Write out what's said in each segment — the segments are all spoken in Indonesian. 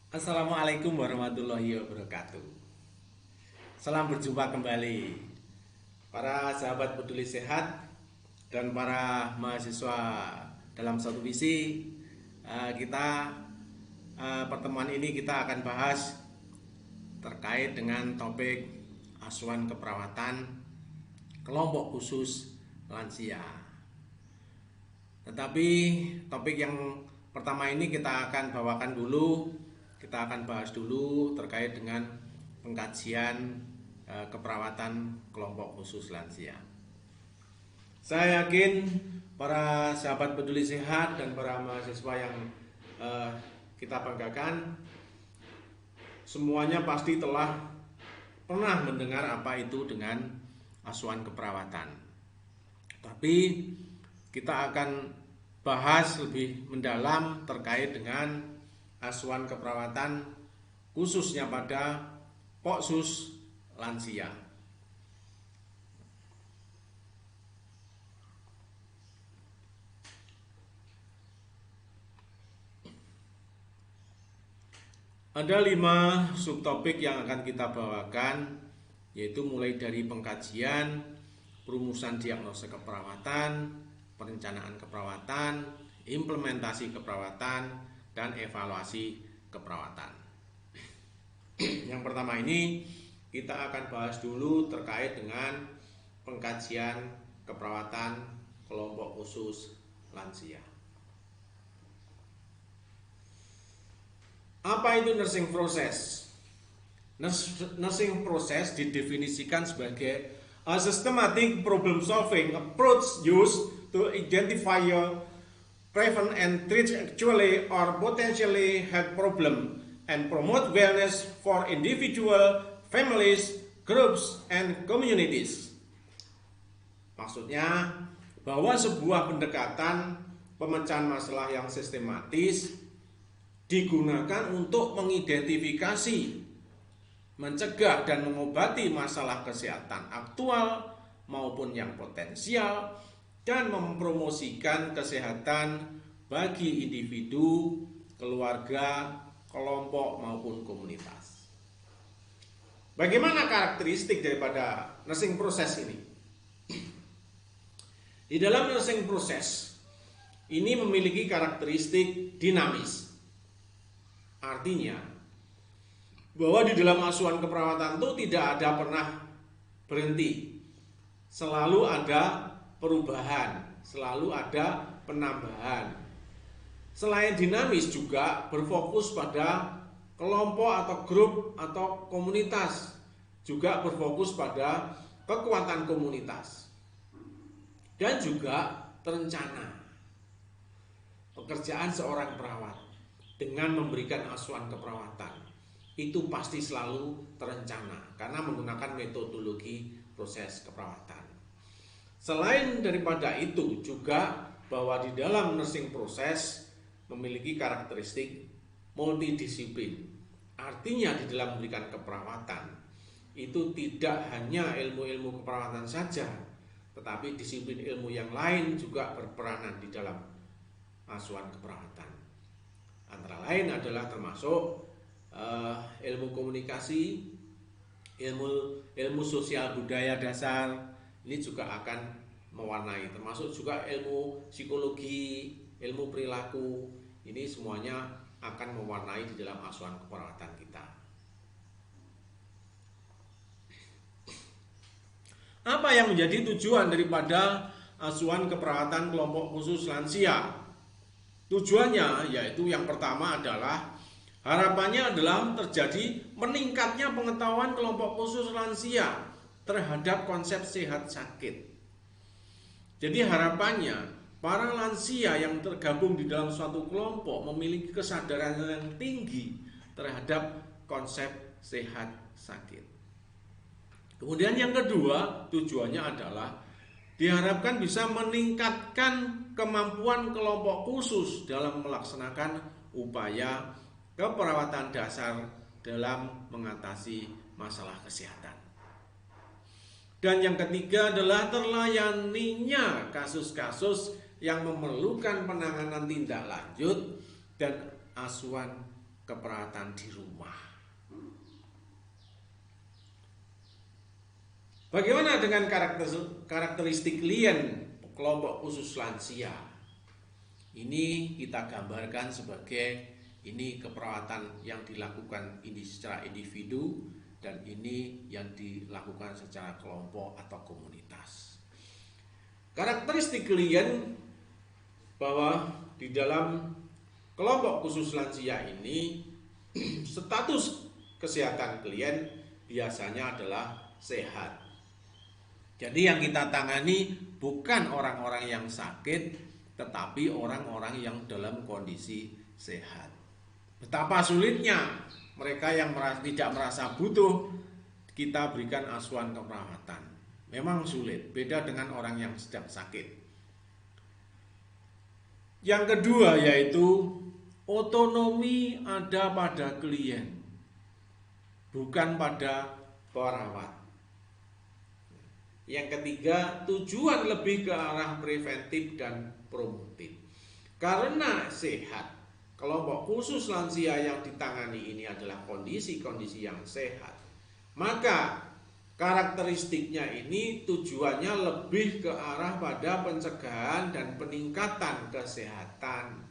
Assalamualaikum warahmatullahi wabarakatuh. Salam berjumpa kembali para sahabat peduli sehat dan para mahasiswa dalam satu visi. Pertemuan ini kita akan bahas terkait dengan topik asuhan keperawatan kelompok khusus lansia. Tetapi topik yang pertama ini kita akan bawakan dulu, kita akan bahas dulu terkait dengan pengkajian keperawatan kelompok khusus lansia. Saya yakin para sahabat peduli sehat dan para mahasiswa yang kita banggakan semuanya pasti telah pernah mendengar apa itu dengan asuhan keperawatan. Tapi kita akan bahas lebih mendalam terkait dengan asuhan keperawatan khususnya pada poksus lansia. Ada 5 subtopik yang akan kita bawakan, yaitu mulai dari pengkajian, perumusan diagnosa keperawatan, perencanaan keperawatan, implementasi keperawatan, dan evaluasi keperawatan. Yang pertama ini kita akan bahas dulu terkait dengan pengkajian keperawatan kelompok khusus lansia. Apa itu nursing process? Nursing process didefinisikan sebagai a systematic problem solving approach used to identify, prevent and treat actually or potentially health problem and promote wellness for individual, families, groups, and communities. Maksudnya bahwa sebuah pendekatan pemecahan masalah yang sistematis digunakan untuk mengidentifikasi, mencegah dan mengobati masalah kesehatan aktual maupun yang potensial dan mempromosikan kesehatan bagi individu, keluarga, kelompok maupun komunitas. Bagaimana karakteristik daripada nursing process ini? Di dalam nursing process ini memiliki karakteristik dinamis. Artinya bahwa di dalam asuhan keperawatan itu tidak ada pernah berhenti. Selalu ada perubahan, selalu ada penambahan. Selain dinamis juga berfokus pada kelompok atau grup atau komunitas, juga berfokus pada kekuatan komunitas. Dan juga terencana. Pekerjaan seorang perawat dengan memberikan asuhan keperawatan itu pasti selalu terencana karena menggunakan metodologi proses keperawatan. Selain daripada itu juga bahwa di dalam nursing proses memiliki karakteristik multidisiplin. Artinya di dalam memberikan keperawatan itu tidak hanya ilmu-ilmu keperawatan saja, tetapi disiplin ilmu yang lain juga berperanan di dalam asuhan keperawatan. Antara lain adalah termasuk ilmu komunikasi, ilmu sosial budaya dasar, ini juga akan mewarnai, termasuk juga ilmu psikologi, ilmu perilaku, ini semuanya akan mewarnai di dalam asuhan keperawatan kita. Apa yang menjadi tujuan daripada asuhan keperawatan kelompok khusus lansia? Tujuannya yaitu yang pertama adalah harapannya adalah terjadi meningkatnya pengetahuan kelompok khusus lansia terhadap konsep sehat sakit. Jadi harapannya para lansia yang tergabung di dalam suatu kelompok memiliki kesadaran yang tinggi terhadap konsep sehat sakit. Kemudian yang kedua tujuannya adalah diharapkan bisa meningkatkan kemampuan kelompok khusus dalam melaksanakan upaya keperawatan dasar dalam mengatasi masalah kesehatan. Dan yang ketiga adalah terlayaninya kasus-kasus yang memerlukan penanganan tindak lanjut dan asuhan keperawatan di rumah. Bagaimana dengan karakteristik klien kelompok khusus lansia? Ini kita gambarkan sebagai ini keperawatan yang dilakukan ini secara individu dan ini yang dilakukan secara kelompok atau komunitas. Karakteristik klien bahwa di dalam kelompok khusus lansia ini status kesehatan klien biasanya adalah sehat. Jadi yang kita tangani bukan orang-orang yang sakit, tetapi orang-orang yang dalam kondisi sehat. Betapa sulitnya mereka yang tidak merasa butuh kita berikan asuhan keperawatan. Memang sulit, beda dengan orang yang sedang sakit. Yang kedua yaitu otonomi ada pada klien, bukan pada perawat. Yang ketiga, tujuan lebih ke arah preventif dan promotif. Karena sehat, kelompok khusus lansia yang ditangani ini adalah kondisi-kondisi yang sehat. Maka karakteristiknya ini tujuannya lebih ke arah pada pencegahan dan peningkatan kesehatan.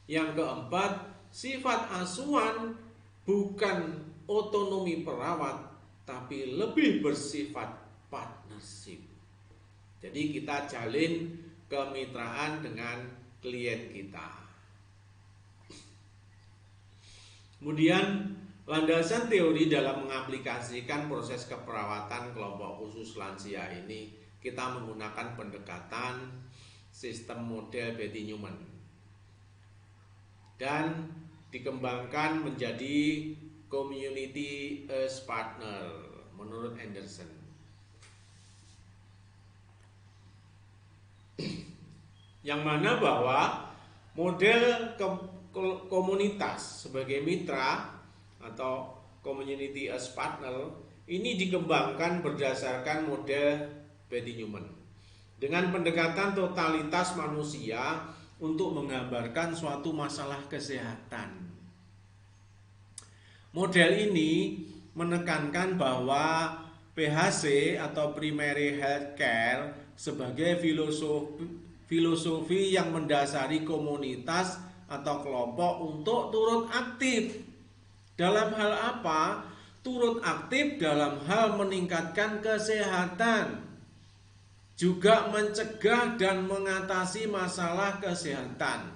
Yang keempat, sifat asuhan bukan otonomi perawat, tapi lebih bersifat partnership. Jadi kita jalin kemitraan dengan klien kita. Kemudian landasan teori dalam mengaplikasikan proses keperawatan kelompok khusus lansia ini, kita menggunakan pendekatan sistem model Betty Newman dan dikembangkan menjadi community as partner menurut Anderson. Yang mana bahwa model komunitas sebagai mitra atau community as partner ini dikembangkan berdasarkan model Betty Newman dengan pendekatan totalitas manusia untuk menggambarkan suatu masalah kesehatan. Model ini menekankan bahwa PHC atau Primary Health Care sebagai filosofi yang mendasari komunitas atau kelompok untuk turut aktif. Dalam hal apa? Turut aktif dalam hal meningkatkan kesehatan, juga mencegah dan mengatasi masalah kesehatan.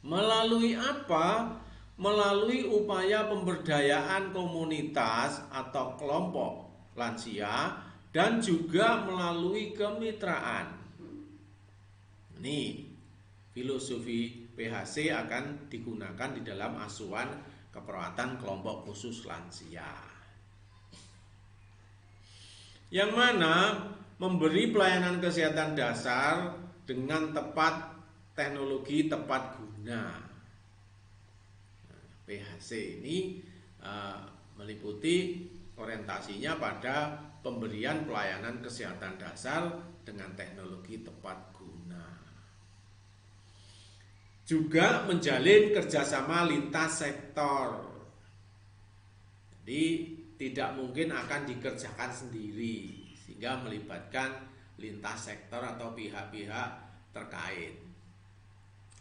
Melalui apa? Melalui upaya pemberdayaan komunitas atau kelompok lansia dan juga melalui kemitraan. Ini filosofi PHC akan digunakan di dalam asuhan keperawatan kelompok khusus lansia. Yang mana memberi pelayanan kesehatan dasar dengan tepat teknologi tepat guna. PHC ini meliputi orientasinya pada pemberian pelayanan kesehatan dasar dengan teknologi tepat guna. Juga menjalin kerjasama lintas sektor. Jadi tidak mungkin akan dikerjakan sendiri, sehingga melibatkan lintas sektor atau pihak-pihak terkait.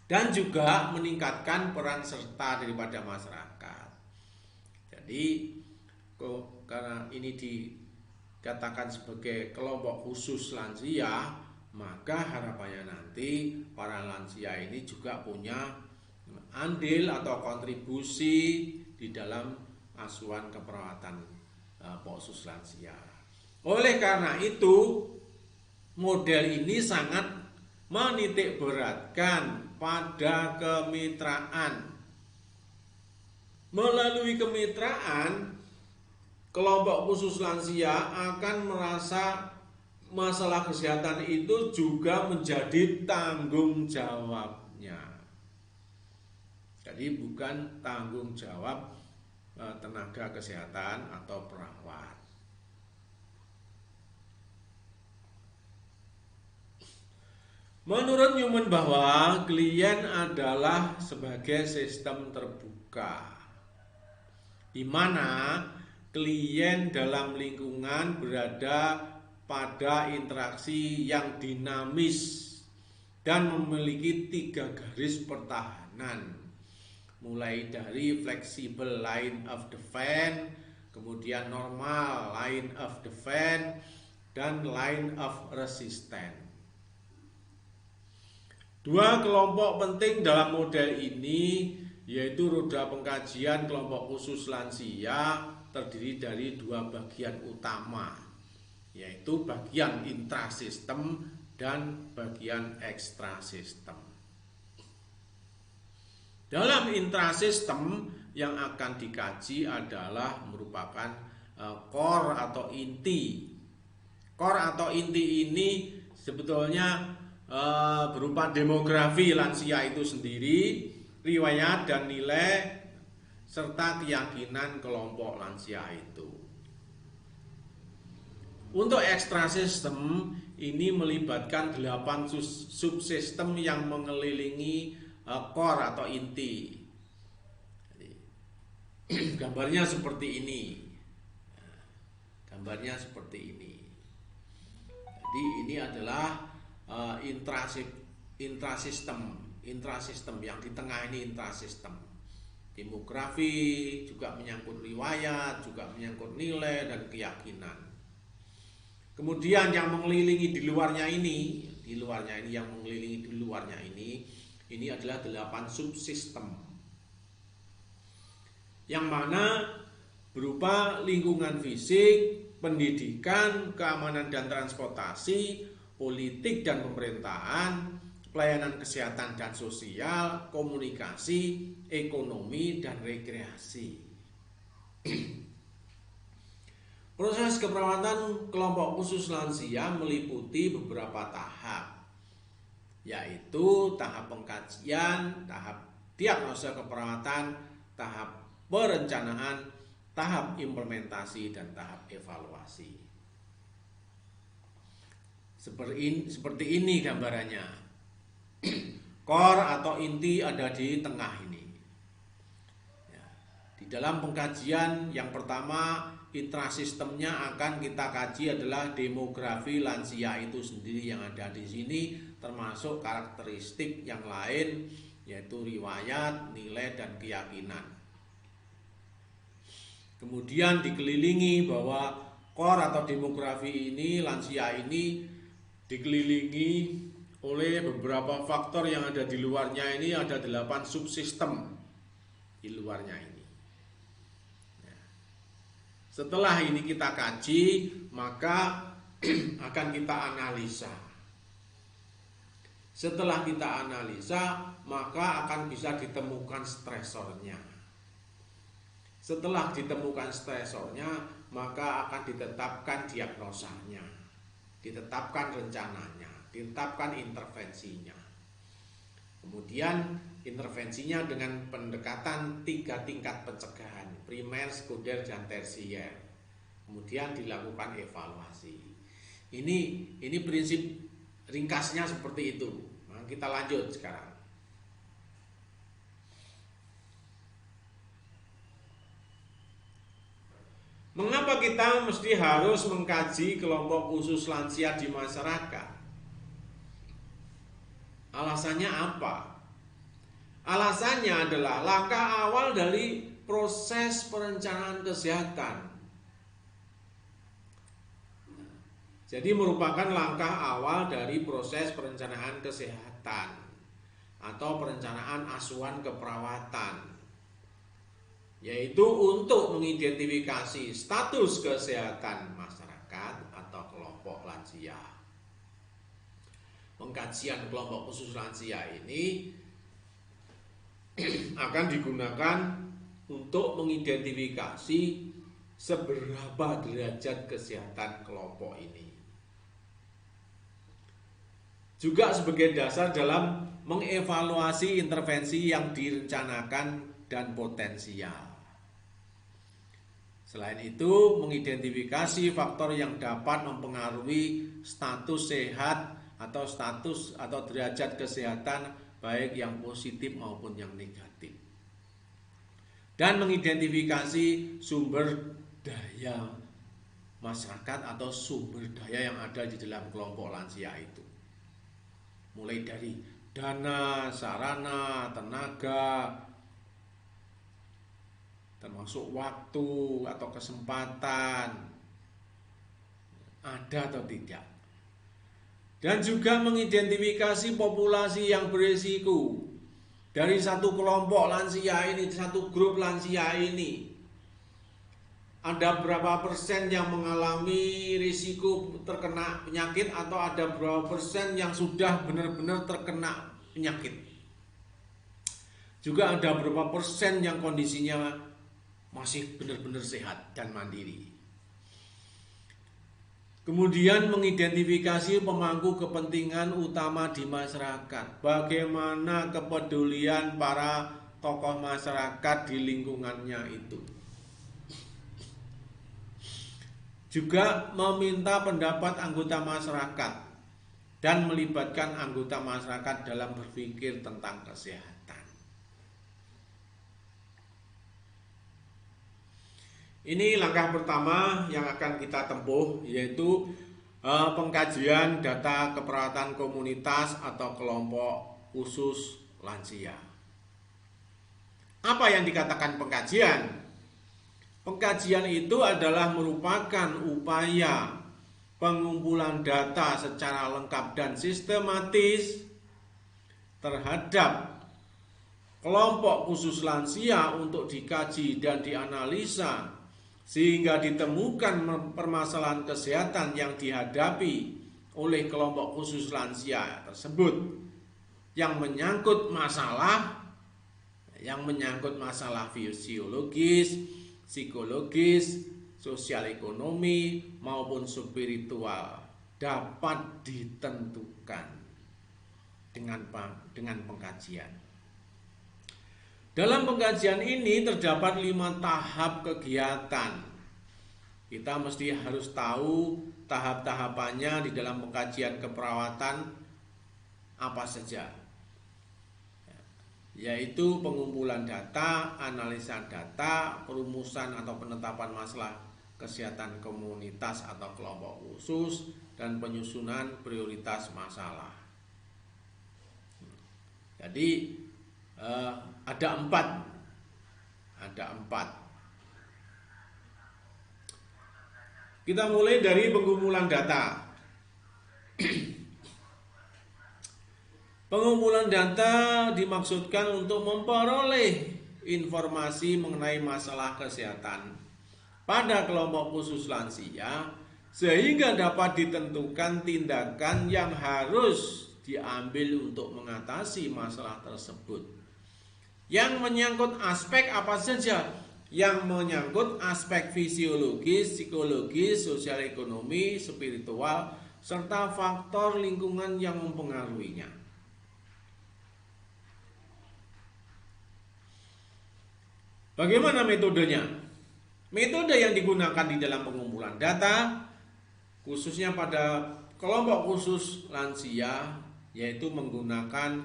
Dan juga meningkatkan peran serta daripada masyarakat. Jadi karena ini dikatakan sebagai kelompok khusus lansia, maka harapannya nanti para lansia ini juga punya andil atau kontribusi di dalam asuhan keperawatan khusus lansia. Oleh karena itu, model ini sangat menitik beratkan pada kemitraan. Melalui kemitraan, kelompok khusus lansia akan merasa masalah kesehatan itu juga menjadi tanggung jawabnya. Jadi bukan tanggung jawab tenaga kesehatan atau perawat. Menurut Newman bahwa klien adalah sebagai sistem terbuka, di mana klien dalam lingkungan berada pada interaksi yang dinamis dan memiliki 3 garis pertahanan, mulai dari flexible line of defense, kemudian normal line of defense, dan line of resistance. Dua kelompok penting dalam model ini yaitu roda pengkajian kelompok khusus lansia terdiri dari 2 bagian utama, yaitu bagian intrasistem dan bagian ekstrasistem. Dalam intrasistem yang akan dikaji adalah merupakan core atau inti. Core atau inti ini sebetulnya berupa demografi lansia itu sendiri, riwayat dan nilai, serta keyakinan kelompok lansia itu. Untuk ekstrasistem ini melibatkan 8 subsistem yang mengelilingi core atau inti. Gambarnya seperti ini. Gambarnya seperti ini. Jadi ini adalah intrasistem yang di tengah ini intrasistem. Demografi juga menyangkut riwayat, juga menyangkut nilai dan keyakinan. Kemudian yang mengelilingi di luarnya ini adalah 8 subsistem, yang mana berupa lingkungan fisik, pendidikan, keamanan dan transportasi, politik dan pemerintahan, pelayanan kesehatan dan sosial, komunikasi, ekonomi, dan rekreasi. Proses keperawatan kelompok khusus lansia meliputi beberapa tahap, yaitu tahap pengkajian, tahap diagnosa keperawatan, tahap perencanaan, tahap implementasi, dan tahap evaluasi. Seperti ini gambarannya. Core atau inti ada di tengah ini. Di dalam pengkajian yang pertama, intrasistemnya akan kita kaji adalah demografi lansia itu sendiri yang ada di sini, termasuk karakteristik yang lain yaitu riwayat, nilai, dan keyakinan. Kemudian dikelilingi bahwa core atau demografi ini, lansia ini dikelilingi oleh beberapa faktor yang ada di luarnya ini, ada 8 subsistem di luarnya ini. Setelah ini kita kaji, maka akan kita analisa. Setelah kita analisa, maka akan bisa ditemukan stresornya. Setelah ditemukan stresornya, maka akan ditetapkan diagnosanya, ditetapkan rencananya, ditetapkan intervensinya. Kemudian intervensinya dengan pendekatan 3 tingkat pencegahan, primer, sekunder, dan tersier. Kemudian dilakukan evaluasi. Ini prinsip ringkasnya seperti itu. Nah, kita lanjut sekarang. Mengapa kita mesti harus mengkaji kelompok khusus lansia di masyarakat? Alasannya apa? Alasannya adalah langkah awal dari proses perencanaan kesehatan. Jadi merupakan langkah awal dari proses perencanaan kesehatan atau perencanaan asuhan keperawatan, yaitu untuk mengidentifikasi status kesehatan masyarakat atau kelompok lansia. Pengkajian kelompok khusus lansia ini akan digunakan untuk mengidentifikasi seberapa derajat kesehatan kelompok ini. Juga sebagai dasar dalam mengevaluasi intervensi yang direncanakan dan potensial. Selain itu, mengidentifikasi faktor yang dapat mempengaruhi status sehat atau status atau derajat kesehatan baik yang positif maupun yang negatif. Dan mengidentifikasi sumber daya masyarakat atau sumber daya yang ada di dalam kelompok lansia itu. Mulai dari dana, sarana, tenaga, termasuk waktu atau kesempatan, ada atau tidak. Dan juga mengidentifikasi populasi yang berisiko. Dari satu kelompok lansia ini, satu grup lansia ini, ada berapa persen yang mengalami risiko terkena penyakit atau ada berapa persen yang sudah benar-benar terkena penyakit. Juga ada berapa persen yang kondisinya masih benar-benar sehat dan mandiri. Kemudian mengidentifikasi pemangku kepentingan utama di masyarakat. Bagaimana kepedulian para tokoh masyarakat di lingkungannya itu. Juga meminta pendapat anggota masyarakat dan melibatkan anggota masyarakat dalam berpikir tentang kesehatan. Ini langkah pertama yang akan kita tempuh, yaitu pengkajian data keperawatan komunitas atau kelompok khusus lansia. Apa yang dikatakan pengkajian? Pengkajian itu adalah merupakan upaya pengumpulan data secara lengkap dan sistematis terhadap kelompok khusus lansia untuk dikaji dan dianalisa sehingga ditemukan permasalahan kesehatan yang dihadapi oleh kelompok khusus lansia tersebut yang menyangkut masalah fisiologis, psikologis, sosial ekonomi maupun spiritual dapat ditentukan dengan pengkajian. Dalam pengkajian ini terdapat 5 tahap kegiatan. Kita mesti harus tahu tahap-tahapannya di dalam pengkajian keperawatan apa saja. Yaitu pengumpulan data, analisa data, perumusan atau penetapan masalah kesehatan komunitas atau kelompok khusus, dan penyusunan prioritas masalah. Jadi ada empat. Kita mulai dari pengumpulan data. Pengumpulan data dimaksudkan untuk memperoleh informasi mengenai masalah kesehatan pada kelompok khusus lansia sehingga dapat ditentukan tindakan yang harus diambil untuk mengatasi masalah tersebut. Yang menyangkut aspek apa saja? Yang menyangkut aspek fisiologis, psikologis, sosial ekonomi, spiritual, serta faktor lingkungan yang mempengaruhinya. Bagaimana metodenya? Metode yang digunakan di dalam pengumpulan data, khususnya pada kelompok khusus lansia, yaitu menggunakan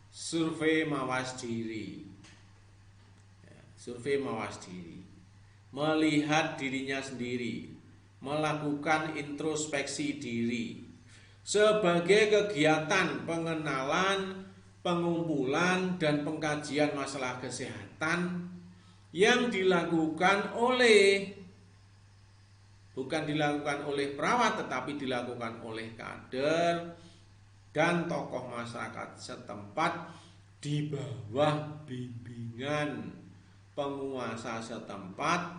survei mawas diri. Survei mawas diri, melihat dirinya sendiri, melakukan introspeksi diri sebagai kegiatan pengenalan, pengumpulan, dan pengkajian masalah kesehatan yang dilakukan bukan dilakukan oleh perawat, tetapi dilakukan oleh kader dan tokoh masyarakat setempat di bawah bimbingan penguasa setempat,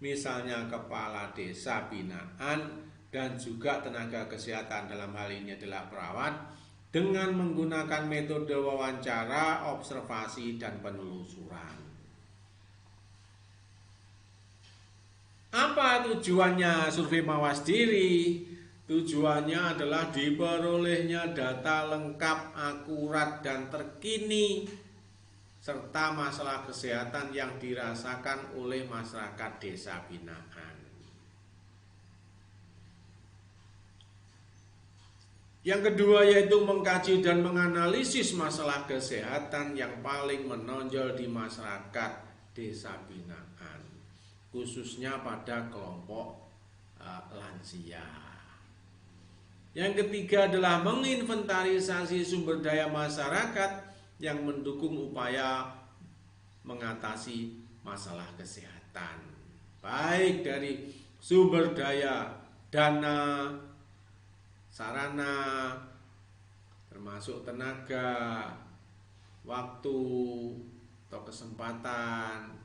misalnya kepala desa binaan dan juga tenaga kesehatan, dalam hal ini adalah perawat, dengan menggunakan metode wawancara, observasi, dan penelusuran. Apa tujuannya survei mawas diri? Tujuannya adalah diperolehnya data lengkap, akurat, dan terkini serta masalah kesehatan yang dirasakan oleh masyarakat desa binaan. Yang kedua yaitu mengkaji dan menganalisis masalah kesehatan yang paling menonjol di masyarakat desa binaan, khususnya pada kelompok lansia. Yang ketiga adalah menginventarisasi sumber daya masyarakat yang mendukung upaya mengatasi masalah kesehatan, baik dari sumber daya dana, sarana, termasuk tenaga, waktu, atau kesempatan.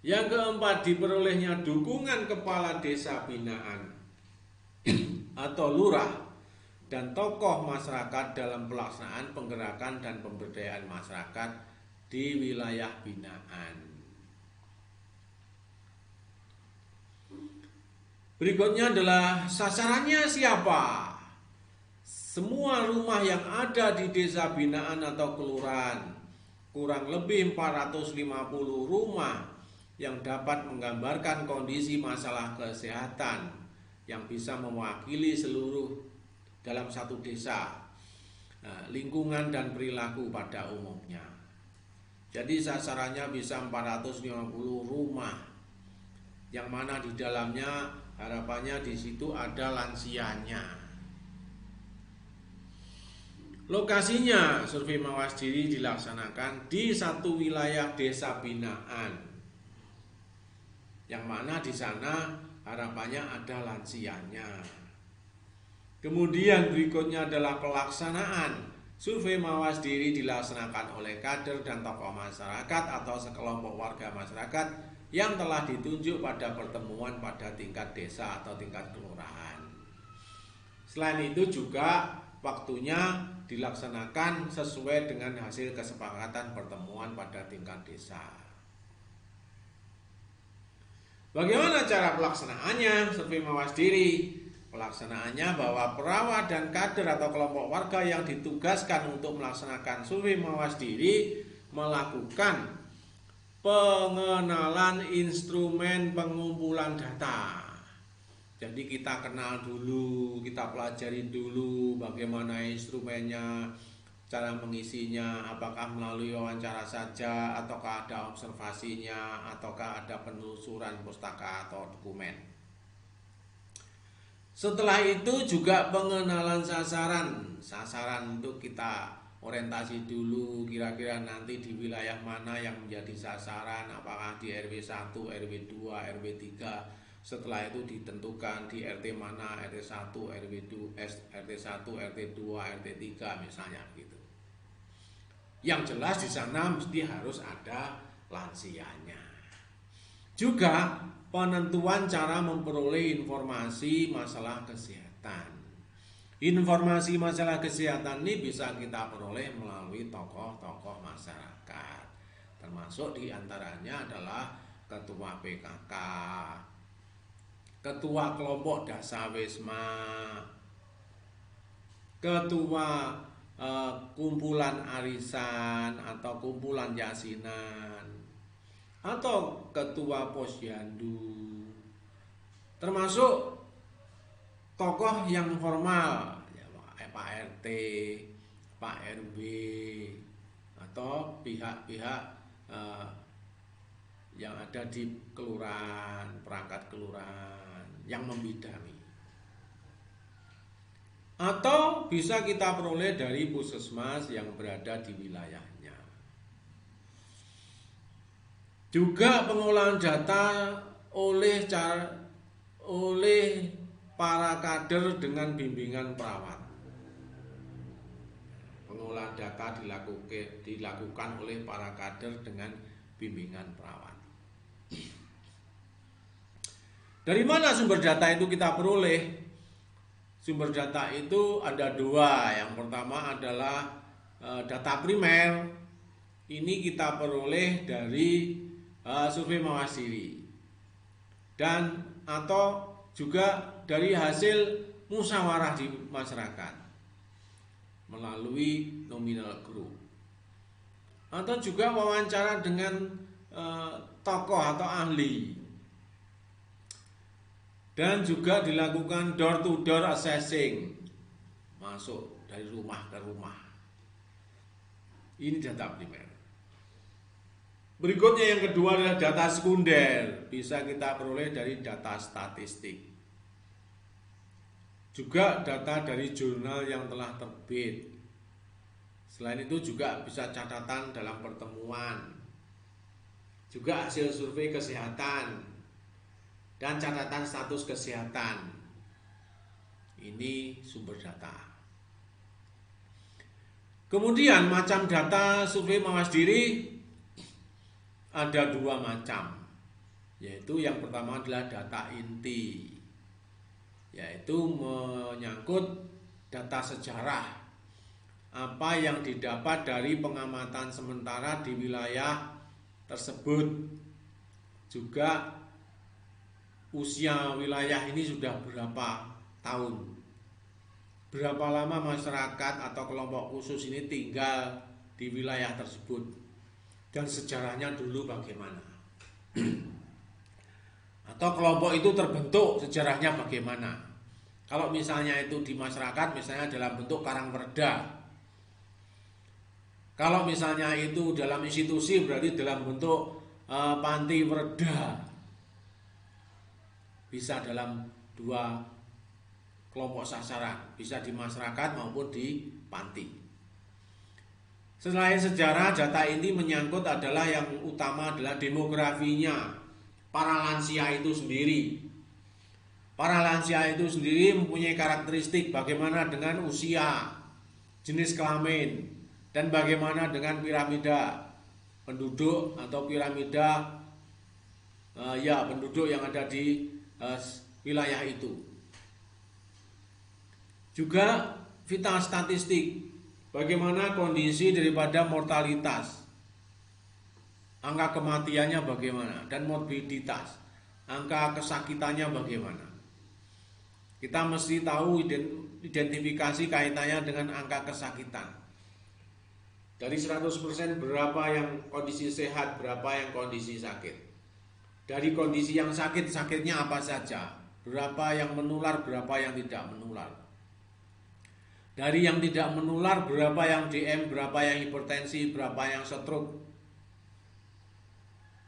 Yang keempat, diperolehnya dukungan kepala desa binaan atau lurah dan tokoh masyarakat dalam pelaksanaan penggerakan dan pemberdayaan masyarakat di wilayah binaan. Berikutnya adalah sasarannya siapa? Semua rumah yang ada di desa binaan atau kelurahan, kurang lebih 450 rumah yang dapat menggambarkan kondisi masalah kesehatan yang bisa mewakili seluruh dalam satu desa, lingkungan dan perilaku pada umumnya. Jadi sasarannya bisa 450 rumah, yang mana di dalamnya harapannya di situ ada lansianya. Lokasinya survei mawas diri dilaksanakan di satu wilayah desa binaan, yang mana di sana harapannya ada lansianya. Kemudian berikutnya adalah pelaksanaan. Survei mawas diri dilaksanakan oleh kader dan tokoh masyarakat atau sekelompok warga masyarakat yang telah ditunjuk pada pertemuan pada tingkat desa atau tingkat kelurahan. Selain itu juga waktunya dilaksanakan sesuai dengan hasil kesepakatan pertemuan pada tingkat desa. Bagaimana cara pelaksanaannya survei mawas diri? Pelaksanaannya bahwa perawat dan kader atau kelompok warga yang ditugaskan untuk melaksanakan survei mawas diri melakukan pengenalan instrumen pengumpulan data. Jadi kita kenal dulu, kita pelajari dulu bagaimana instrumennya, cara mengisinya, apakah melalui wawancara saja, ataukah ada observasinya, ataukah ada penelusuran pustaka atau dokumen. Setelah itu juga pengenalan sasaran untuk kita orientasi dulu kira-kira nanti di wilayah mana yang menjadi sasaran, apakah di RW 1, RW 2, RW 3. Setelah itu ditentukan di RT mana, RT 1, RW 2, RT 1, RT 2, RT 3 misalnya gitu. Yang jelas di sana mesti harus ada lansianya. Juga penentuan cara memperoleh informasi masalah kesehatan. Informasi masalah kesehatan ini bisa kita peroleh melalui tokoh-tokoh masyarakat. Termasuk diantaranya adalah ketua PKK, ketua kelompok Dasawisma, ketua kumpulan arisan atau kumpulan yasinan, atau ketua posyandu, termasuk tokoh yang formal ya, Pak RT, Pak RW, atau pihak-pihak yang ada di kelurahan, perangkat kelurahan yang membidangi. Atau bisa kita peroleh dari puskesmas yang berada di wilayahnya. Juga pengolahan data oleh para kader dengan bimbingan perawat. Pengolahan data dilakukan oleh para kader dengan bimbingan perawat. Dari mana sumber data itu kita peroleh? Sumber data itu ada dua. Yang pertama adalah data primer. Ini kita peroleh dari survei mawas diri, dan atau juga dari hasil musyawarah di masyarakat melalui nominal group, atau juga wawancara dengan tokoh atau ahli. Dan juga dilakukan door to door assessing, masuk dari rumah ke rumah. Ini data primer. Berikutnya yang kedua adalah data sekunder, bisa kita peroleh dari data statistik. Juga data dari jurnal yang telah terbit. Selain itu juga bisa catatan dalam pertemuan. Juga hasil survei kesehatan dan catatan status kesehatan. Ini sumber data. Kemudian macam data survei mawas diri ada dua macam, yaitu yang pertama adalah data inti, yaitu menyangkut data sejarah, apa yang didapat dari pengamatan sementara di wilayah tersebut, juga usia wilayah ini sudah berapa tahun, berapa lama masyarakat atau kelompok khusus ini tinggal di wilayah tersebut, dan sejarahnya dulu bagaimana, atau kelompok itu terbentuk sejarahnya bagaimana. Kalau misalnya itu di masyarakat, misalnya dalam bentuk karang perda. Kalau misalnya itu dalam institusi, berarti dalam bentuk panti perda. Bisa dalam dua kelompok sasaran, bisa di masyarakat maupun di panti. Selain sejarah, data ini menyangkut adalah yang utama adalah demografinya para lansia itu sendiri. Para lansia itu sendiri mempunyai karakteristik bagaimana dengan usia, jenis kelamin, dan bagaimana dengan piramida penduduk atau piramida penduduk yang ada di wilayah itu. Juga vital statistik, bagaimana kondisi daripada mortalitas, angka kematiannya bagaimana, dan morbiditas, angka kesakitannya bagaimana. Kita mesti tahu identifikasi kaitannya dengan angka kesakitan. Dari 100% berapa yang kondisi sehat, berapa yang kondisi sakit. Dari kondisi yang sakit, sakitnya apa saja, berapa yang menular, berapa yang tidak menular. Dari yang tidak menular, berapa yang DM, berapa yang hipertensi, berapa yang stroke,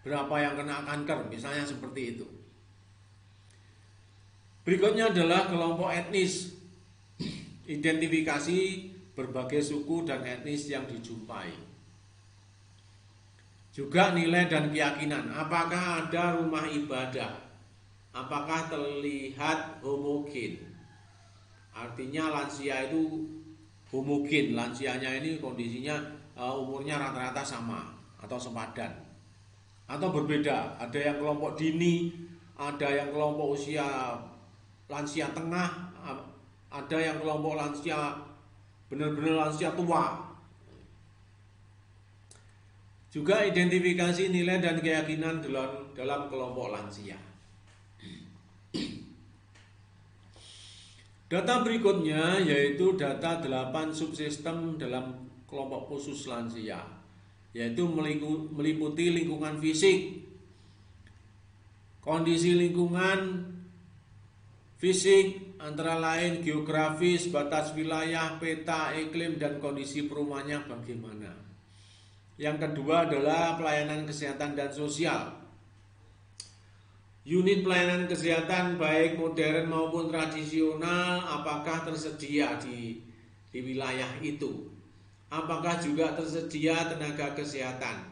berapa yang kena kanker, misalnya seperti itu. Berikutnya adalah kelompok etnis, identifikasi berbagai suku dan etnis yang dijumpai. Juga nilai dan keyakinan, apakah ada rumah ibadah, apakah terlihat homogen. Artinya lansia itu homogen, lansianya ini kondisinya umurnya rata-rata sama atau sepadan, atau berbeda. Ada yang kelompok dini, ada yang kelompok usia lansia tengah, ada yang kelompok lansia benar-benar lansia tua. Juga identifikasi nilai dan keyakinan dalam kelompok lansia. Data berikutnya yaitu data 8 subsistem dalam kelompok khusus lansia, yaitu meliputi lingkungan fisik, kondisi lingkungan fisik antara lain geografis, batas wilayah, peta, iklim, dan kondisi perumahannya bagaimana. Yang kedua adalah pelayanan kesehatan dan sosial. Unit pelayanan kesehatan baik modern maupun tradisional, apakah tersedia di wilayah itu? Apakah juga tersedia tenaga kesehatan?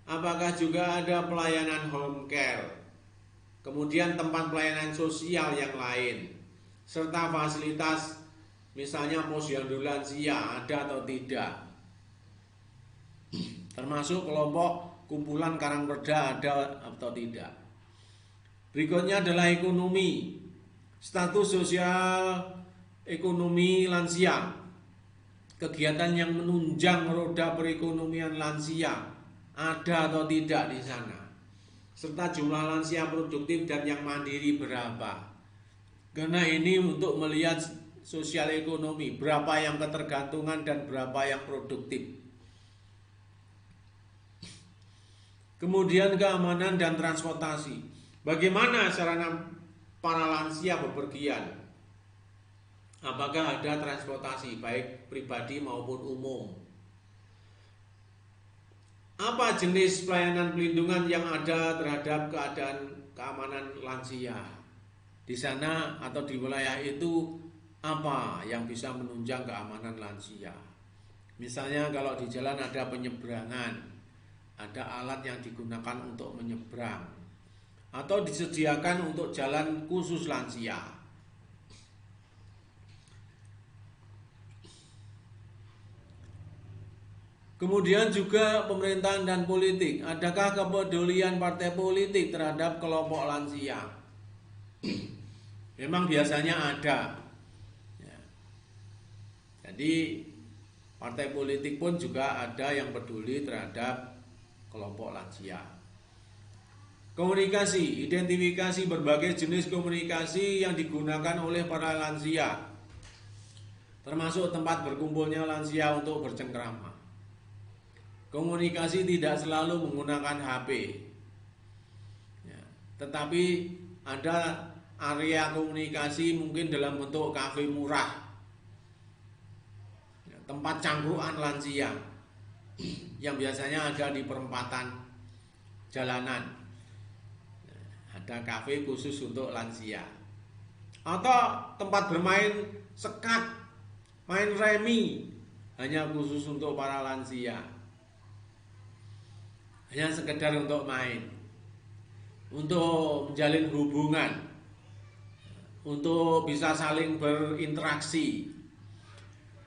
Apakah juga ada pelayanan home care? Kemudian tempat pelayanan sosial yang lain, serta fasilitas misalnya posyandu lansia ada atau tidak? Termasuk kelompok kumpulan karang perda ada atau tidak. Berikutnya adalah ekonomi, status sosial ekonomi lansia, kegiatan yang menunjang roda perekonomian lansia ada atau tidak di sana, serta jumlah lansia produktif dan yang mandiri berapa. Karena ini untuk melihat sosial ekonomi, berapa yang ketergantungan dan berapa yang produktif. Kemudian keamanan dan transportasi. Bagaimana sarana para lansia bepergian, apakah ada transportasi baik pribadi maupun umum? Apa jenis pelayanan pelindungan yang ada terhadap keamanan lansia? Di sana atau di wilayah itu apa yang bisa menunjang keamanan lansia? Misalnya kalau di jalan ada penyeberangan, ada alat yang digunakan untuk menyeberang, atau disediakan untuk jalan khusus lansia. Kemudian juga pemerintahan dan politik. Adakah kepedulian partai politik terhadap kelompok lansia? Memang biasanya ada. Ya. Jadi partai politik pun juga ada yang peduli terhadap kelompok lansia. Komunikasi, identifikasi berbagai jenis komunikasi yang digunakan oleh para lansia, termasuk tempat berkumpulnya lansia untuk bercengkrama. Komunikasi tidak selalu menggunakan HP, ya, tetapi ada area komunikasi mungkin dalam bentuk kafe murah, ya, tempat cangkruan lansia yang biasanya ada di perempatan jalanan. Ada kafe khusus untuk lansia, atau tempat bermain sekat, main remi hanya khusus untuk para lansia. Hanya sekedar untuk main, untuk menjalin hubungan, untuk bisa saling berinteraksi.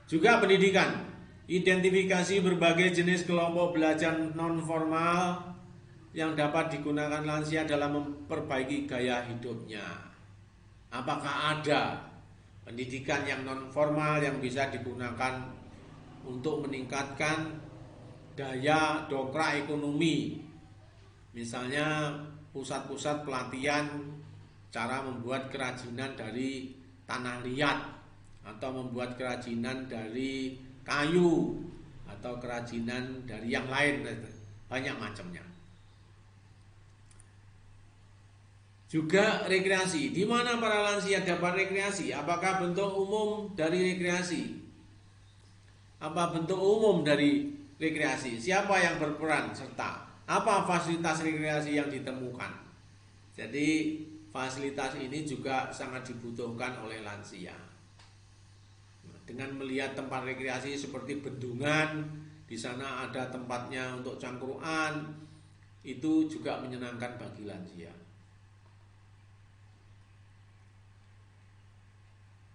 Juga pendidikan, identifikasi berbagai jenis kelompok belajar non formal yang dapat digunakan lansia dalam memperbaiki gaya hidupnya. Apakah ada pendidikan yang non formal yang bisa digunakan untuk meningkatkan daya dongkrak ekonomi, misalnya pusat-pusat pelatihan cara membuat kerajinan dari tanah liat, atau membuat kerajinan dari kayu, atau kerajinan dari yang lain, banyak macamnya. Juga rekreasi, di mana para lansia dapat rekreasi? Apakah bentuk umum dari rekreasi? Apa bentuk umum dari rekreasi? Siapa yang berperan serta apa fasilitas rekreasi yang ditemukan? Jadi fasilitas ini juga sangat dibutuhkan oleh lansia. Dengan melihat tempat rekreasi seperti bendungan, di sana ada tempatnya untuk cangkruan, itu juga menyenangkan bagi lansia.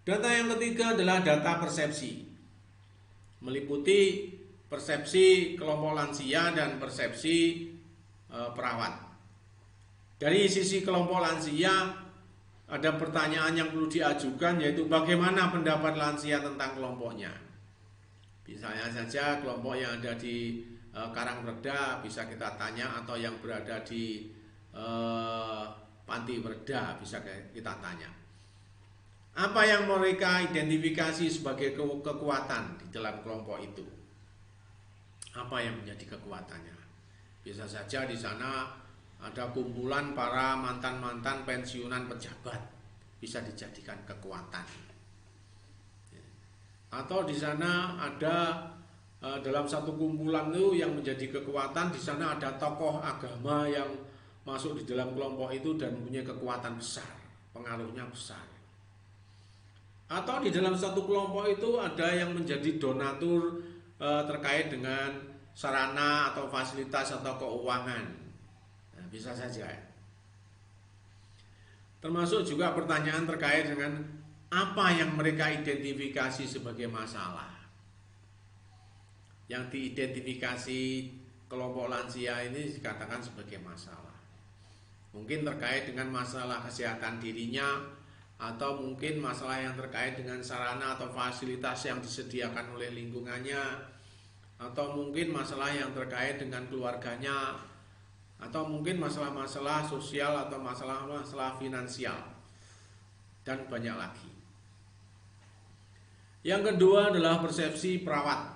Data yang ketiga adalah data persepsi, meliputi persepsi kelompok lansia dan persepsi perawat. Dari sisi kelompok lansia, ada pertanyaan yang perlu diajukan, yaitu bagaimana pendapat lansia tentang kelompoknya. Misalnya saja kelompok yang ada di Karangwerda bisa kita tanya, atau yang berada di Panti Werda bisa kita tanya. Apa yang mereka identifikasi sebagai kekuatan di dalam kelompok itu? Apa yang menjadi kekuatannya? Bisa saja di sana ada kumpulan para mantan-mantan pensiunan pejabat, bisa dijadikan kekuatan. Atau di sana ada dalam satu kumpulan itu yang menjadi kekuatan, di sana ada tokoh agama yang masuk di dalam kelompok itu dan mempunyai kekuatan besar, pengaruhnya besar. Atau di dalam satu kelompok itu ada yang menjadi donatur terkait dengan sarana atau fasilitas atau keuangan. Nah, bisa saja. Termasuk juga pertanyaan terkait dengan apa yang mereka identifikasi sebagai masalah. Yang diidentifikasi kelompok lansia ini dikatakan sebagai masalah. Mungkin terkait dengan masalah kesehatan dirinya, atau mungkin masalah yang terkait dengan sarana atau fasilitas yang disediakan oleh lingkungannya, atau mungkin masalah yang terkait dengan keluarganya, atau mungkin masalah-masalah sosial atau masalah-masalah finansial, dan banyak lagi. Yang kedua adalah persepsi perawat.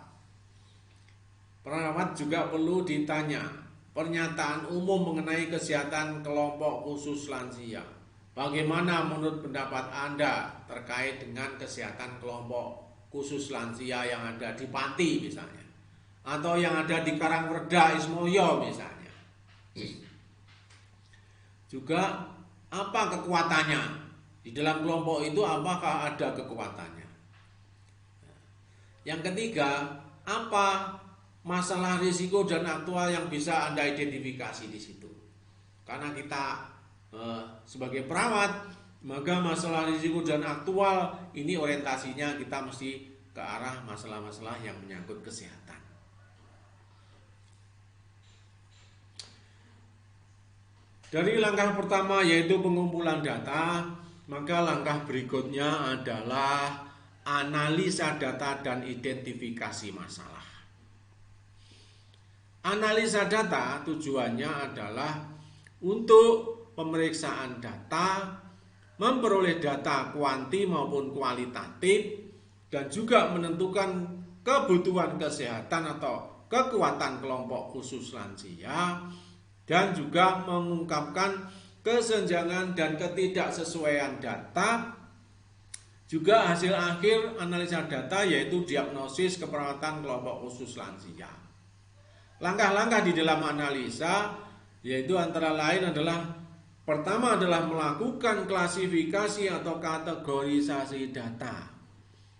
Perawat juga perlu ditanya pernyataan umum mengenai kesehatan kelompok khusus lansia. Bagaimana menurut pendapat Anda terkait dengan kesehatan kelompok khusus lansia yang ada di Pati misalnya, atau yang ada di Karangwerda Ismoyo misalnya? Juga apa kekuatannya? Di dalam kelompok itu apakah ada kekuatannya? Yang ketiga, apa masalah risiko dan aktual yang bisa Anda identifikasi di situ? Karena kita sebagai perawat, maka masalah risiko dan aktual ini orientasinya kita mesti ke arah masalah-masalah yang menyangkut kesehatan. Dari langkah pertama yaitu pengumpulan data, maka langkah berikutnya adalah analisa data dan identifikasi masalah. Analisa data tujuannya adalah untuk pemeriksaan data, memperoleh data kuanti maupun kualitatif, dan juga menentukan kebutuhan kesehatan atau kekuatan kelompok khusus lansia, dan juga mengungkapkan kesenjangan dan ketidaksesuaian data. Juga hasil akhir analisa data yaitu diagnosis keperawatan kelompok khusus lansia. Langkah-langkah di dalam analisa yaitu antara lain adalah pertama adalah melakukan klasifikasi atau kategorisasi data.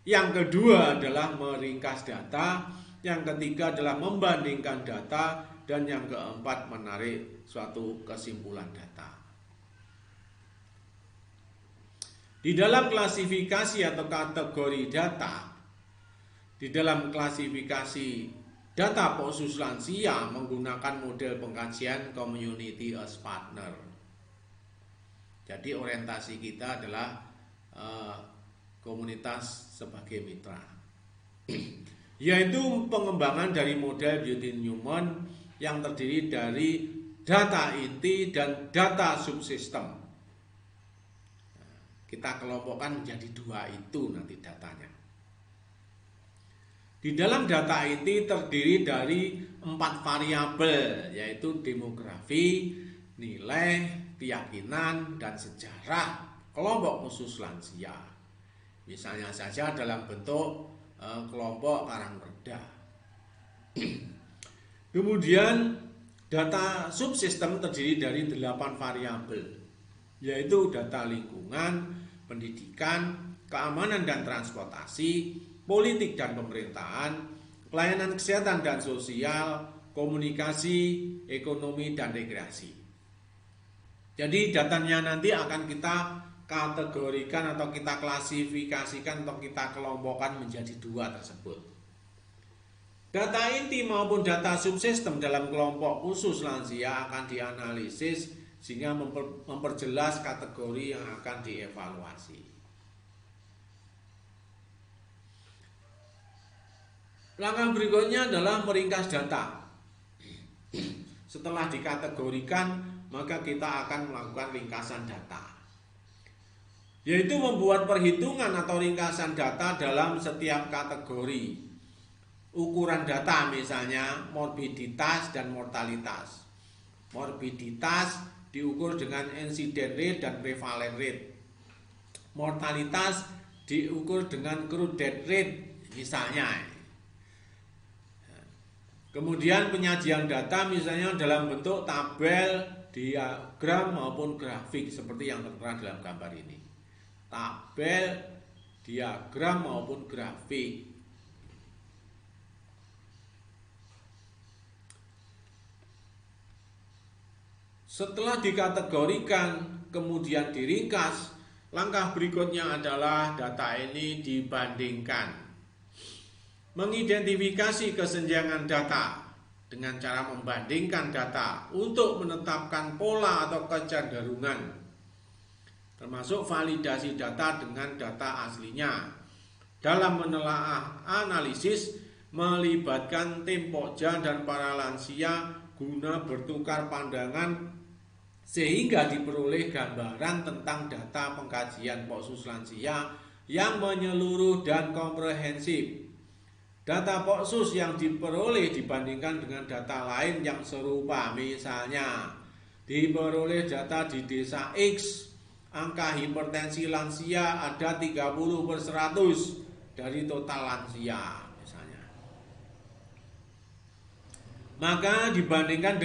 Yang kedua adalah meringkas data. Yang ketiga adalah membandingkan data. Dan yang keempat menarik suatu kesimpulan data. Di dalam klasifikasi atau kategori data, di dalam klasifikasi data khusus lansia menggunakan model pengkajian community as partner. Jadi orientasi kita adalah komunitas sebagai mitra, yaitu pengembangan dari model Beauty Newman yang terdiri dari data inti dan data subsistem. Kita kelompokkan menjadi dua itu nanti datanya. Di dalam data inti terdiri dari 4 variabel, yaitu demografi, nilai, keyakinan, dan sejarah kelompok khusus lansia. Misalnya saja dalam bentuk kelompok Karangwerda. Kemudian data subsistem terdiri dari 8 variabel, yaitu data lingkungan, pendidikan, keamanan dan transportasi, politik dan pemerintahan, pelayanan kesehatan dan sosial, komunikasi, ekonomi, dan rekreasi. Jadi datanya nanti akan kita kategorikan atau kita klasifikasikan atau kita kelompokkan menjadi dua tersebut. Data inti maupun data subsistem dalam kelompok khusus lansia akan dianalisis sehingga memperjelas kategori yang akan dievaluasi. Langkah berikutnya adalah meringkas data. Setelah dikategorikan, maka kita akan melakukan ringkasan data, yaitu membuat perhitungan atau ringkasan data dalam setiap kategori. Ukuran data misalnya morbiditas dan mortalitas. Morbiditas diukur dengan incident rate dan prevalent rate. Mortalitas diukur dengan crude death rate misalnya. Kemudian penyajian data misalnya dalam bentuk tabel, diagram maupun grafik seperti yang tertera dalam gambar ini. Tabel, diagram maupun grafik. Setelah dikategorikan, kemudian diringkas, langkah berikutnya adalah data ini dibandingkan. Mengidentifikasi kesenjangan data dengan cara membandingkan data untuk menetapkan pola atau kecenderungan, termasuk validasi data dengan data aslinya. Dalam menelaah analisis melibatkan tim pokja dan para lansia guna bertukar pandangan sehingga diperoleh gambaran tentang data pengkajian khusus lansia yang menyeluruh dan komprehensif. Data khusus yang diperoleh dibandingkan dengan data lain yang serupa, misalnya diperoleh data di desa X angka hipertensi lansia ada 30/100 dari total lansia misalnya. Maka dibandingkan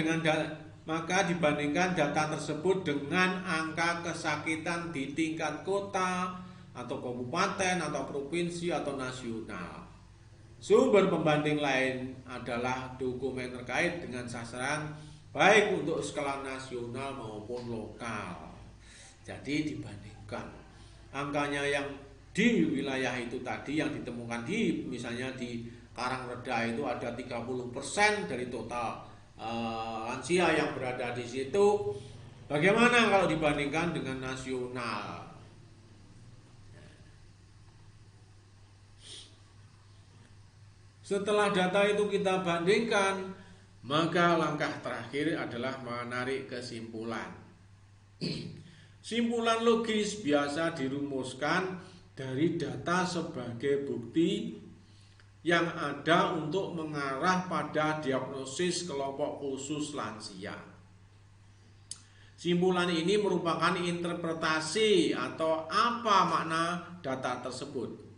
data tersebut dengan angka kesakitan di tingkat kota atau kabupaten atau provinsi atau nasional. Sumber pembanding lain adalah dokumen terkait dengan sasaran baik untuk skala nasional maupun lokal. Jadi dibandingkan angkanya yang di wilayah itu tadi yang ditemukan misalnya di Karangreda itu ada 30% dari total lansia yang berada di situ. Bagaimana kalau dibandingkan dengan nasional? Setelah data itu kita bandingkan, maka langkah terakhir adalah menarik kesimpulan. Simpulan logis biasa dirumuskan dari data sebagai bukti yang ada untuk mengarah pada diagnosis kelompok khusus lansia. Simpulan ini merupakan interpretasi atau apa makna data tersebut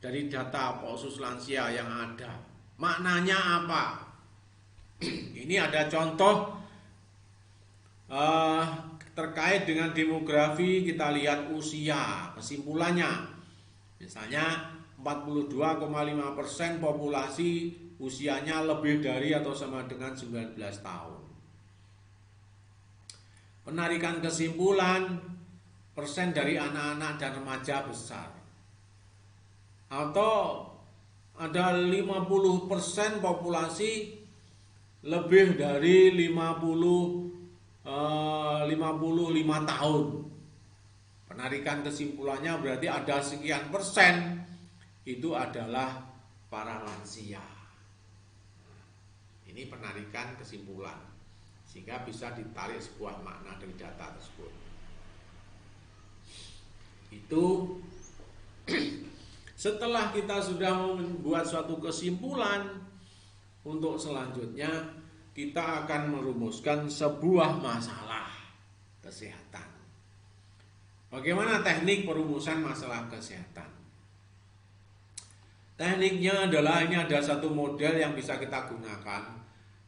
dari data khusus lansia yang ada. Maknanya apa? Ini ada contoh terkait dengan demografi. Kita lihat usia, kesimpulannya. Misalnya 42,5% populasi usianya lebih dari atau sama dengan 19 tahun. Penarikan kesimpulan, persen dari anak-anak dan remaja besar. Atau ada 50% populasi lebih dari 55 tahun. Penarikan kesimpulannya berarti ada sekian persen itu adalah para lansia. Ini penarikan kesimpulan, sehingga bisa ditarik sebuah makna dari data tersebut. Itu setelah kita sudah membuat suatu kesimpulan, untuk selanjutnya kita akan merumuskan sebuah masalah kesehatan. Bagaimana teknik perumusan masalah kesehatan? Tekniknya adalah, ini ada satu model yang bisa kita gunakan.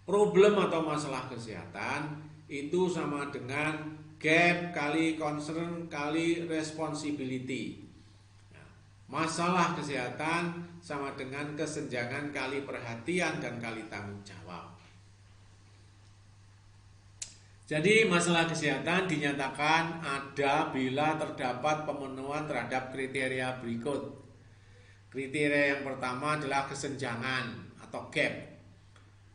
Problem atau masalah kesehatan itu sama dengan gap kali concern kali responsibility. Masalah kesehatan sama dengan kesenjangan kali perhatian dan kali tanggung jawab. Jadi masalah kesehatan dinyatakan ada bila terdapat pemenuhan terhadap kriteria berikut. Kriteria yang pertama adalah kesenjangan atau gap.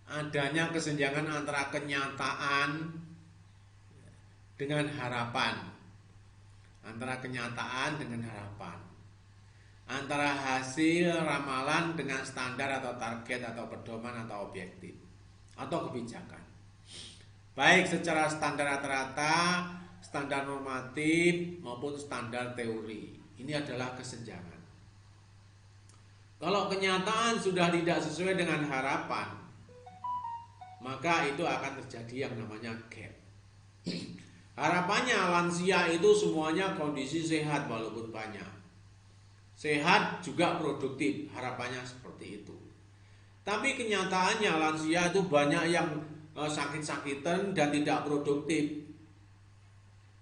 Adanya kesenjangan antara kenyataan dengan harapan. Antara kenyataan dengan harapan. Antara hasil ramalan dengan standar atau target atau pedoman atau objektif atau kebijakan. Baik secara standar rata-rata, standar normatif maupun standar teori. Ini adalah kesenjangan. Kalau kenyataan sudah tidak sesuai dengan harapan, maka itu akan terjadi yang namanya gap. Harapannya lansia itu semuanya kondisi sehat walaupun banyak. Sehat juga produktif, harapannya seperti itu. Tapi kenyataannya lansia itu banyak yang sakit-sakitan dan tidak produktif.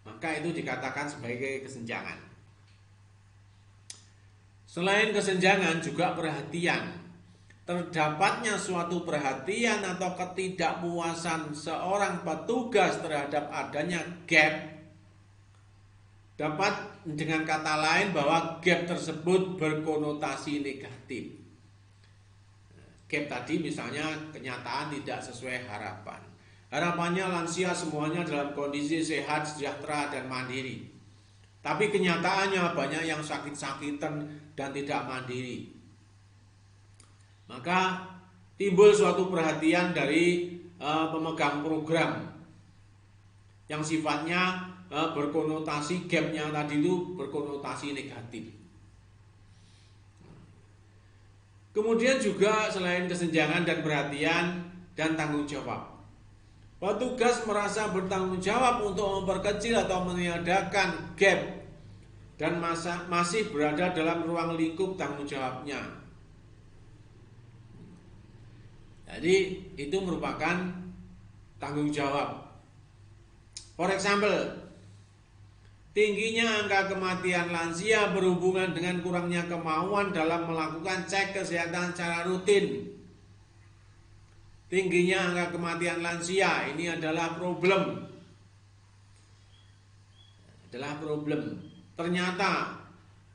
Maka itu dikatakan sebagai kesenjangan. Selain kesenjangan juga perhatian. Terdapatnya suatu perhatian atau ketidakpuasan seorang petugas terhadap adanya gap dapat dengan kata lain bahwa gap tersebut berkonotasi negatif. Gap tadi misalnya kenyataan tidak sesuai harapan. Harapannya lansia semuanya dalam kondisi sehat, sejahtera, dan mandiri. Tapi kenyataannya banyak yang sakit-sakitan dan tidak mandiri. Maka timbul suatu perhatian dari pemegang program yang sifatnya berkonotasi, gapnya tadi itu berkonotasi negatif. Kemudian juga selain kesenjangan dan perhatian dan tanggung jawab, Petugas merasa bertanggung jawab untuk memperkecil atau meniadakan gap dan masih berada dalam ruang lingkup tanggung jawabnya. Jadi itu merupakan tanggung jawab. For example, tingginya angka kematian lansia berhubungan dengan kurangnya kemauan dalam melakukan cek kesehatan secara rutin. Tingginya angka kematian lansia ini adalah problem. Ternyata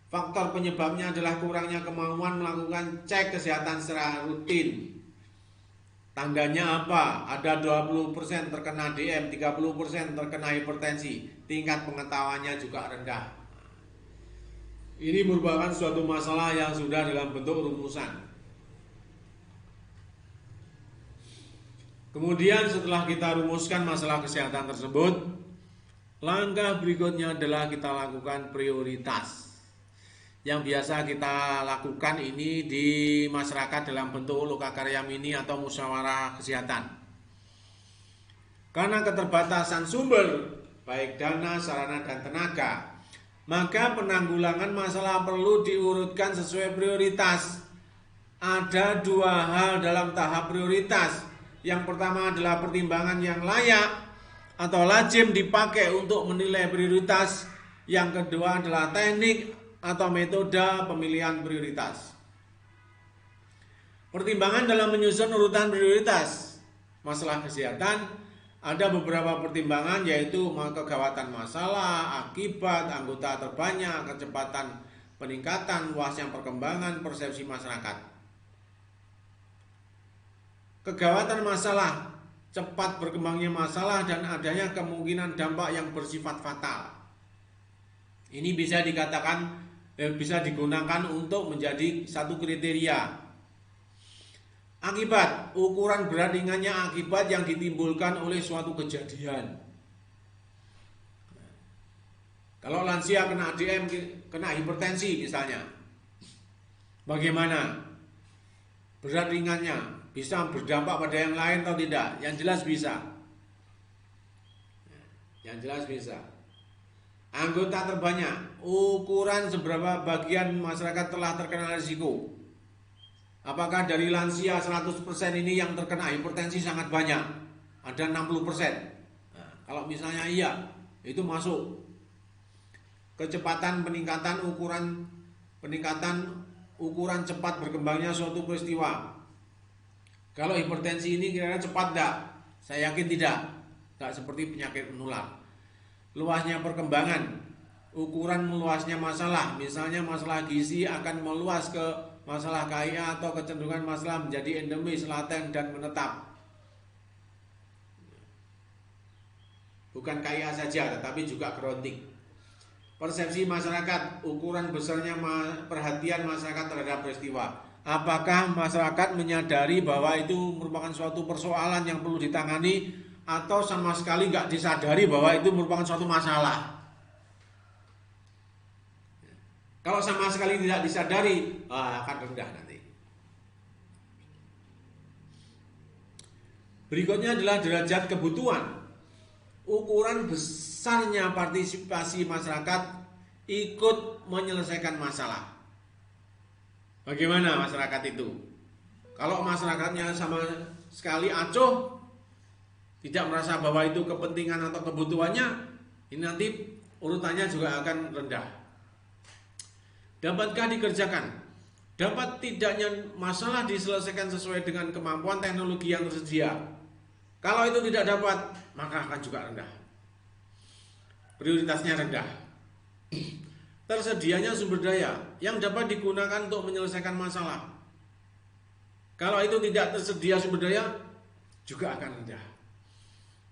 faktor penyebabnya adalah kurangnya kemauan melakukan cek kesehatan secara rutin. Tandanya apa? Ada 20% terkena DM, 30% terkena hipertensi. Tingkat pengetahuannya juga rendah. Ini merupakan suatu masalah yang sudah dalam bentuk rumusan. Kemudian setelah kita rumuskan masalah kesehatan tersebut, langkah berikutnya adalah kita lakukan prioritas. Yang biasa kita lakukan ini di masyarakat dalam bentuk lokakarya mini atau musyawarah kesehatan. Karena keterbatasan sumber, baik dana, sarana, dan tenaga, maka penanggulangan masalah perlu diurutkan sesuai prioritas. Ada dua hal dalam tahap prioritas. Yang pertama adalah pertimbangan yang layak atau lazim dipakai untuk menilai prioritas. Yang kedua adalah teknik atau metode pemilihan prioritas. Pertimbangan dalam menyusun urutan prioritas masalah kesehatan, ada beberapa pertimbangan, yaitu kegawatan masalah, akibat, anggota terbanyak, kecepatan peningkatan, luasnya perkembangan, persepsi masyarakat. Kegawatan masalah, cepat berkembangnya masalah, dan adanya kemungkinan dampak yang bersifat fatal. Ini bisa digunakan untuk menjadi satu kriteria. Akibat, ukuran berat ringannya akibat yang ditimbulkan oleh suatu kejadian. Kalau lansia kena DM, kena hipertensi misalnya, bagaimana? Berat ringannya bisa berdampak pada yang lain atau tidak? Yang jelas bisa. Anggota terbanyak, ukuran seberapa bagian masyarakat telah terkena risiko. Apakah dari lansia 100% ini yang terkena hipertensi sangat banyak? Ada 60%. Nah, kalau misalnya iya, itu masuk. Kecepatan peningkatan ukuran cepat berkembangnya suatu peristiwa. Kalau hipertensi ini kira-kira cepat enggak? Saya yakin tidak. Enggak seperti penyakit menular. Luasnya perkembangan, ukuran meluasnya masalah. Misalnya masalah gizi akan meluas ke masalah KIA atau kecenderungan masalah menjadi endemis, laten, dan menetap. Bukan KIA saja, tetapi juga kronik. Persepsi masyarakat, ukuran besarnya perhatian masyarakat terhadap peristiwa. Apakah masyarakat menyadari bahwa itu merupakan suatu persoalan yang perlu ditangani, atau sama sekali nggak disadari bahwa itu merupakan suatu masalah? Kalau sama sekali tidak disadari, akan rendah nanti. Berikutnya adalah derajat kebutuhan. Ukuran besarnya partisipasi masyarakat ikut menyelesaikan masalah. Bagaimana masyarakat itu? Kalau masyarakatnya sama sekali acuh, tidak merasa bahwa itu kepentingan atau kebutuhannya, ini nanti urutannya juga akan rendah. Dapatkah dikerjakan? Dapat tidaknya masalah diselesaikan sesuai dengan kemampuan teknologi yang tersedia? Kalau itu tidak dapat, maka akan juga rendah. Prioritasnya rendah. Tersedianya sumber daya yang dapat digunakan untuk menyelesaikan masalah. Kalau itu tidak tersedia sumber daya, juga akan rendah.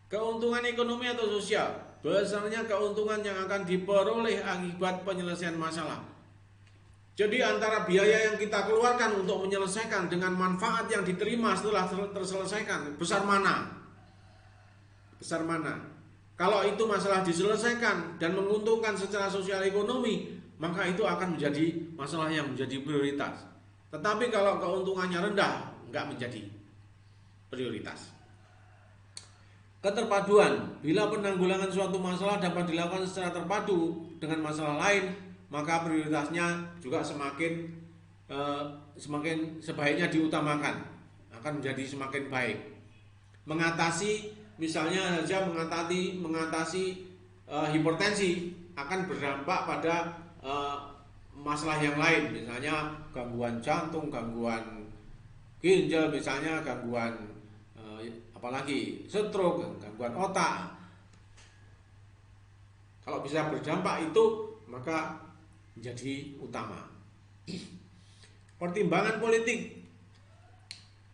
Keuntungan ekonomi atau sosial, besarnya keuntungan yang akan diperoleh akibat penyelesaian masalah. Jadi antara biaya yang kita keluarkan untuk menyelesaikan dengan manfaat yang diterima setelah terselesaikan, besar mana? Besar mana? Kalau itu masalah diselesaikan dan menguntungkan secara sosial ekonomi, maka itu akan menjadi masalah yang menjadi prioritas. Tetapi kalau keuntungannya rendah, enggak menjadi prioritas. Keterpaduan, bila penanggulangan suatu masalah dapat dilakukan secara terpadu dengan masalah lain, maka prioritasnya juga semakin sebaiknya diutamakan, akan menjadi semakin baik. Mengatasi, misalnya saja mengatasi hipertensi akan berdampak pada masalah yang lain, misalnya gangguan jantung, gangguan ginjal, misalnya gangguan apalagi stroke, gangguan otak. Kalau bisa berdampak itu, maka menjadi utama. Pertimbangan politik.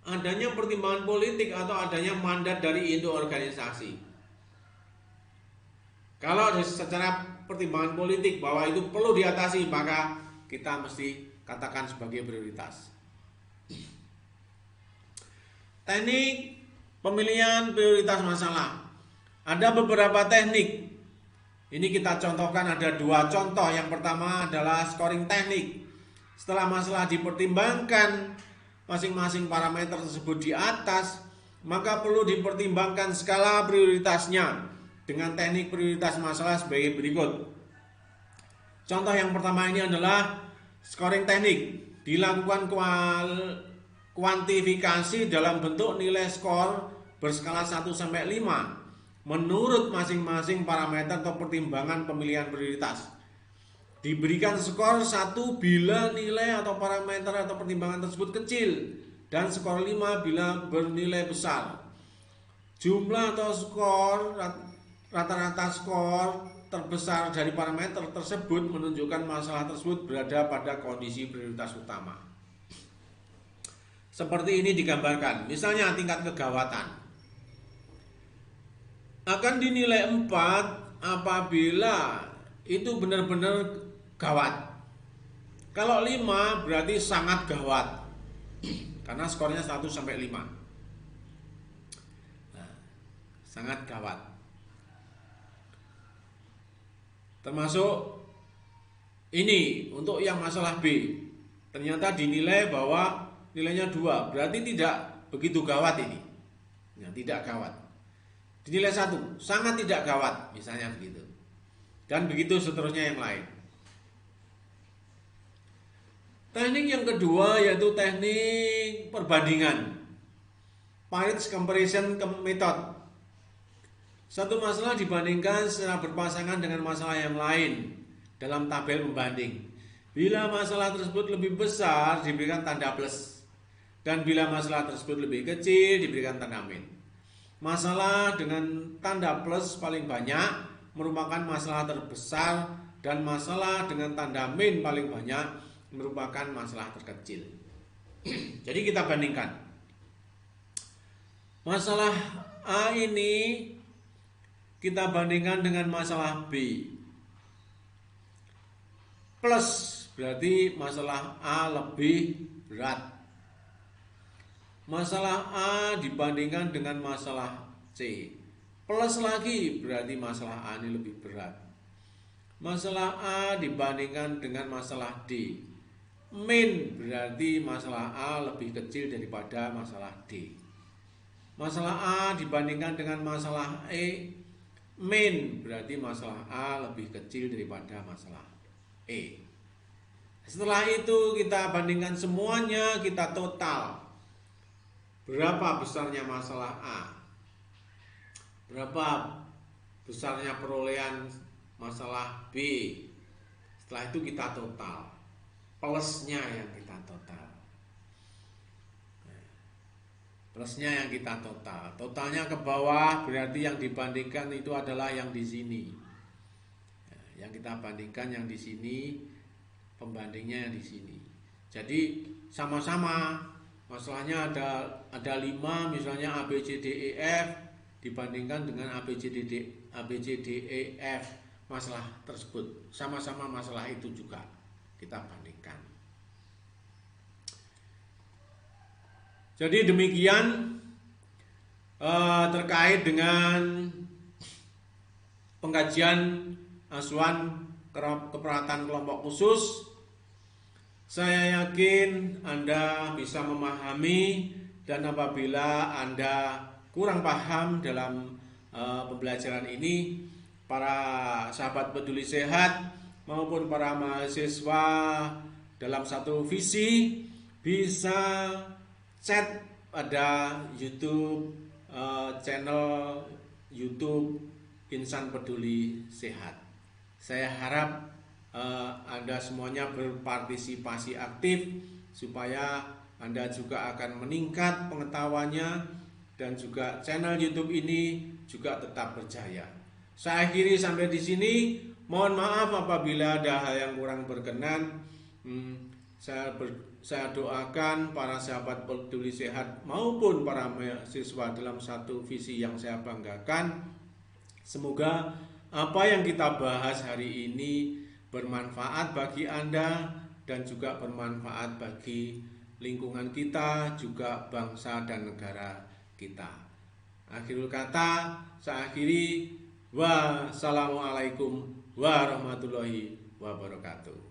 Adanya pertimbangan politik atau adanya mandat dari induk organisasi. Kalau secara pertimbangan politik bahwa itu perlu diatasi, maka kita mesti katakan sebagai prioritas. Teknik pemilihan prioritas masalah. Ada beberapa teknik. Ini kita contohkan, ada 2 contoh. Yang pertama adalah scoring teknik. Setelah masalah dipertimbangkan masing-masing parameter tersebut di atas, maka perlu dipertimbangkan skala prioritasnya dengan teknik prioritas masalah sebagai berikut. Contoh yang pertama ini adalah scoring teknik. Dilakukan kuantifikasi dalam bentuk nilai skor berskala 1-5 menurut masing-masing parameter atau pertimbangan pemilihan prioritas. Diberikan skor 1 bila nilai atau parameter atau pertimbangan tersebut kecil, dan skor 5 bila bernilai besar. Jumlah atau skor rata-rata skor terbesar dari parameter tersebut menunjukkan masalah tersebut berada pada kondisi prioritas utama. Seperti ini digambarkan, misalnya tingkat kegawatan akan dinilai 4 apabila itu benar-benar gawat. Kalau 5 berarti sangat gawat, karena skornya 1-5. Nah, sangat gawat. Termasuk ini untuk yang masalah B, ternyata dinilai bahwa nilainya 2, berarti tidak begitu gawat ini. Nah, tidak gawat. Dinilai 1, sangat tidak gawat, misalnya begitu. Dan begitu seterusnya yang lain. Teknik yang kedua yaitu teknik perbandingan. Pareto comparison method. Satu masalah dibandingkan secara berpasangan dengan masalah yang lain dalam tabel pembanding. Bila masalah tersebut lebih besar diberikan tanda plus, dan bila masalah tersebut lebih kecil diberikan tanda min. Masalah dengan tanda plus paling banyak merupakan masalah terbesar, dan masalah dengan tanda min paling banyak merupakan masalah terkecil. Jadi kita bandingkan. Masalah A ini kita bandingkan dengan masalah B. Plus berarti masalah A lebih berat. Masalah A dibandingkan dengan masalah C. Plus lagi berarti masalah A ini lebih berat. Masalah A dibandingkan dengan masalah D. Min berarti masalah A lebih kecil daripada masalah D. Masalah A dibandingkan dengan masalah E. Min berarti masalah A lebih kecil daripada masalah E. Setelah itu kita bandingkan semuanya, kita total. Berapa besarnya masalah A? Berapa besarnya perolehan masalah B? Setelah itu kita total. Plusnya yang kita total. Plusnya yang kita total. Totalnya ke bawah berarti yang dibandingkan itu adalah yang di sini. Yang kita bandingkan yang di sini, pembandingnya yang di sini. Jadi sama-sama masalahnya ada 5, misalnya A B C D E F dibandingkan dengan A B C D E F, masalah tersebut sama-sama masalah itu juga kita bandingkan. Jadi demikian terkait dengan pengkajian asuhan keperawatan kelompok khusus. Saya yakin Anda bisa memahami, dan apabila Anda kurang paham dalam pembelajaran ini, para sahabat peduli sehat maupun para mahasiswa dalam satu visi bisa chat pada YouTube, channel YouTube Insan Peduli Sehat. Saya harap Anda semuanya berpartisipasi aktif supaya Anda juga akan meningkat pengetahuannya dan juga channel YouTube ini juga tetap berjaya. Saya akhiri sampai di sini. Mohon maaf apabila ada hal yang kurang berkenan. Saya doakan para sahabat peduli sehat maupun para mahasiswa dalam satu visi yang saya banggakan. Semoga apa yang kita bahas hari ini bermanfaat bagi Anda dan juga bermanfaat bagi lingkungan kita, juga bangsa dan negara kita. Akhirul kata, saya akhiri. Wassalamualaikum warahmatullahi wabarakatuh.